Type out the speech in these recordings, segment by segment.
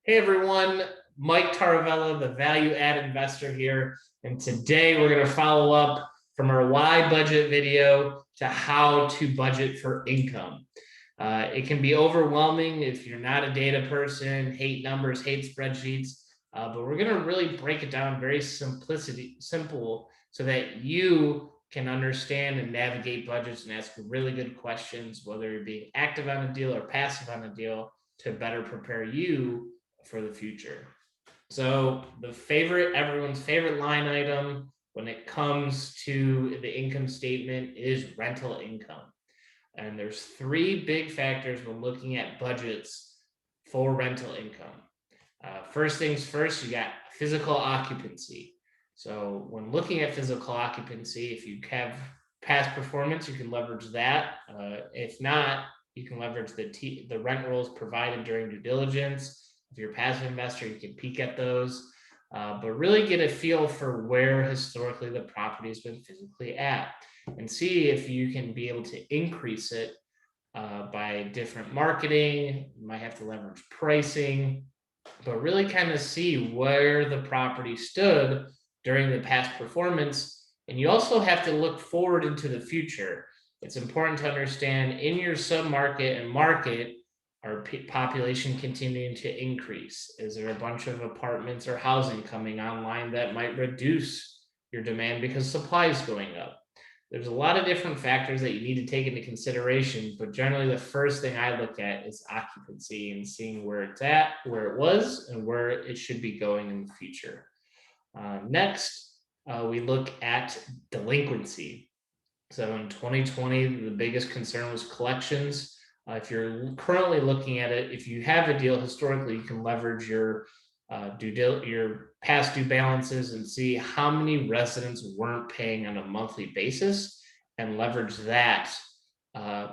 Hey everyone, Mike Taravella, the value add investor here. And today we're going to follow up from our why budget video to how to budget for income. It can be overwhelming if you're not a data person, hate numbers, hate spreadsheets, but we're going to really break it down very simple so that you can understand and navigate budgets and ask really good questions, whether you're being active on a deal or passive on a deal, to better prepare you for the future. So everyone's favorite line item when it comes to the income statement is rental income. And there's three big factors when looking at budgets for rental income. First things first, you got physical occupancy. So when looking at physical occupancy, if you have past performance, you can leverage that. If not, you can leverage the rent rolls provided during due diligence. If you're a passive investor, you can peek at those, but really get a feel for where historically the property has been physically at and see if you can be able to increase it by different marketing. You might have to leverage pricing, but really kind of see where the property stood during the past performance. And you also have to look forward into the future. It's important to understand in your submarket and market, our population continuing to increase? Is there a bunch of apartments or housing coming online that might reduce your demand because supply is going up? There's a lot of different factors that you need to take into consideration, but generally the first thing I look at is occupancy and seeing where it's at, where it was, and where it should be going in the future. Next, we look at delinquency. So in 2020, the biggest concern was collections. If you're currently looking at it, if you have a deal historically, you can leverage your past due balances and see how many residents weren't paying on a monthly basis and leverage that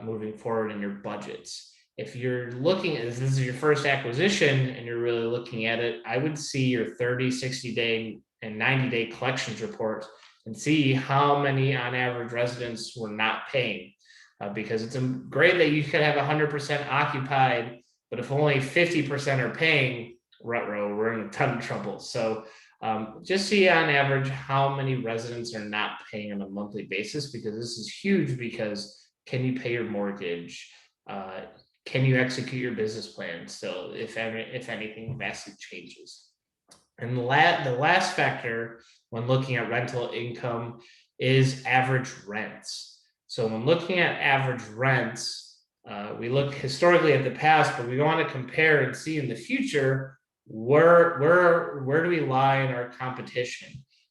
moving forward in your budgets. If you're looking at this is your first acquisition and you're really looking at it, I would see your 30, 60-day, and 90-day collections report and see how many on average residents were not paying. Because it's great that you could have 100% occupied, but if only 50% are paying, we're in a ton of trouble. So just see on average how many residents are not paying on a monthly basis, because this is huge. Because can you pay your mortgage? Can you execute your business plan still, if anything vastly changes? And the last factor when looking at rental income is average rents. So when looking at average rents, we look historically at the past, but we want to compare and see in the future where do we lie in our competition?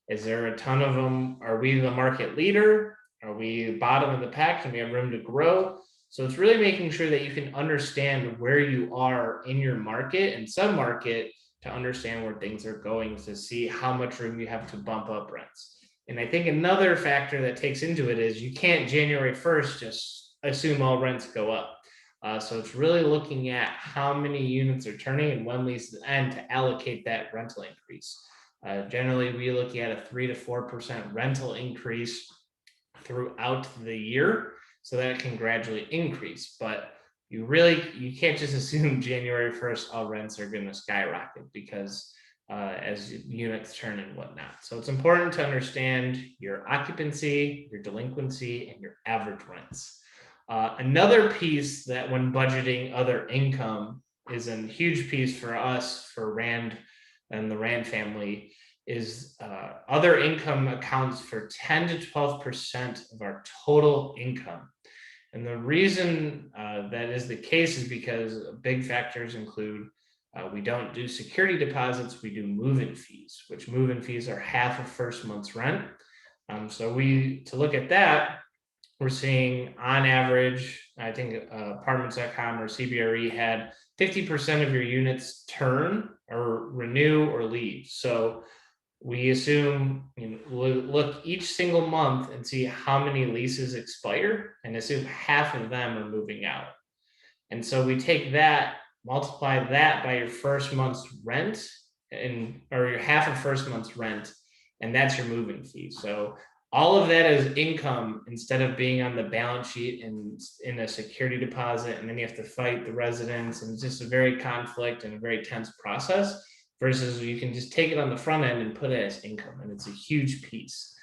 Is there a ton of them? Are we the market leader? Are we bottom of the pack and we have room to grow? So it's really making sure that you can understand where you are in your market and sub-market to understand where things are going, to see how much room you have to bump up rents. And I think another factor that takes into it is you can't January 1st just assume all rents go up. So it's really looking at how many units are turning and when leases end to allocate that rental increase. Generally, we look at a 3 to 4% rental increase throughout the year so that it can gradually increase. But you can't just assume January 1st all rents are going to skyrocket, because as units turn and whatnot. So it's important to understand your occupancy, your delinquency, and your average rents. Another piece that when budgeting other income is a huge piece for us, for Rand and the Rand family, is other income accounts for 10 to 12% of our total income. And the reason that is the case is because big factors include we don't do security deposits, we do move-in fees, which move-in fees are half of first month's rent. So to look at that, we're seeing on average, I think apartments.com or CPRE had 50% of your units turn or renew or leave. So we assume, look each single month and see how many leases expire and assume half of them are moving out. And so we take that, multiply that by your first month's rent or your half of first month's rent, and that's your move-in fee. So all of that is income instead of being on the balance sheet and in a security deposit, and then you have to fight the residents, and it's just a very conflict and a very tense process, versus you can just take it on the front end and put it as income, and it's a huge piece.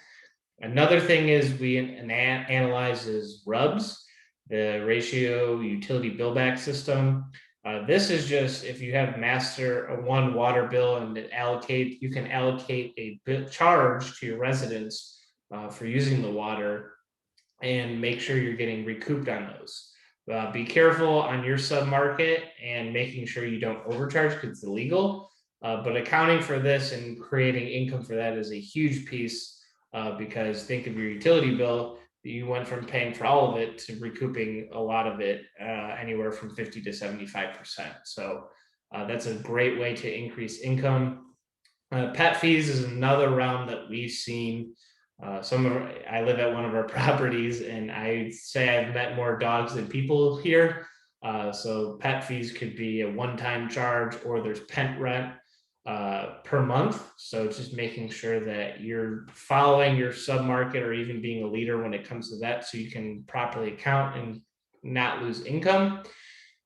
Another thing is we analyze is RUBS, the ratio utility bill back system. This is just if you have master one water bill and allocate, you can allocate a charge to your residents for using the water and make sure you're getting recouped on those. Be careful on your sub-market and making sure you don't overcharge because it's illegal. But accounting for this and creating income for that is a huge piece because think of your utility bill. You went from paying for all of it to recouping a lot of it, anywhere from 50 to 75%. So that's a great way to increase income. Pet fees is another round that we've seen. I live at one of our properties, and I say I've met more dogs than people here. So pet fees could be a one-time charge, or there's pet rent per month. So it's just making sure that you're following your sub-market or even being a leader when it comes to that, so you can properly account and not lose income.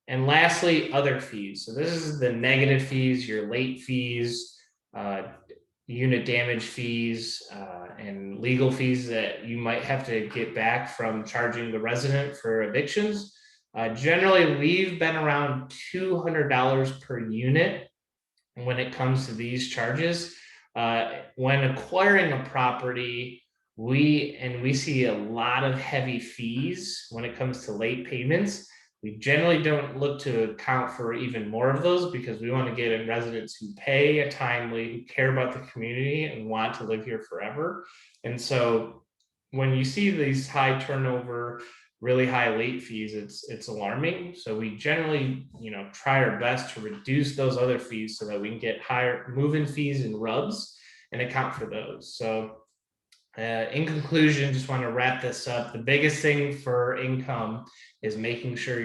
And lastly, other fees. So this is the negative fees, your late fees, unit damage fees, and legal fees that you might have to get back from charging the resident for evictions. Generally, we've been around $200 per unit when it comes to these charges. When acquiring a property, we see a lot of heavy fees when it comes to late payments. We generally don't look to account for even more of those because we want to get in residents who pay a timely, who care about the community and want to live here forever. And so when you see these high turnover, really high late fees, it's alarming. So we generally, try our best to reduce those other fees so that we can get higher move-in fees and RUBS and account for those. So in conclusion, just want to wrap this up. The biggest thing for income is making sure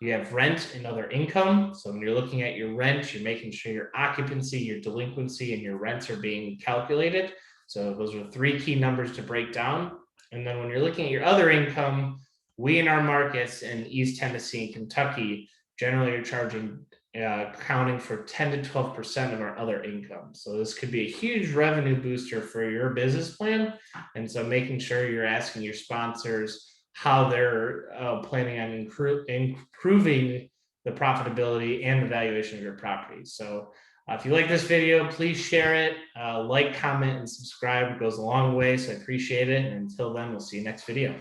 you have rent and other income. So when you're looking at your rent, you're making sure your occupancy, your delinquency, and your rents are being calculated. So those are 3 key numbers to break down. And then when you're looking at your other income, we in our markets in East Tennessee and Kentucky generally are charging accounting for 10 to 12% of our other income. So this could be a huge revenue booster for your business plan. And so making sure you're asking your sponsors how they're planning on improving the profitability and the valuation of your property. So if you like this video, please share it, like, comment, and subscribe. It goes a long way, so I appreciate it. And until then, we'll see you next video.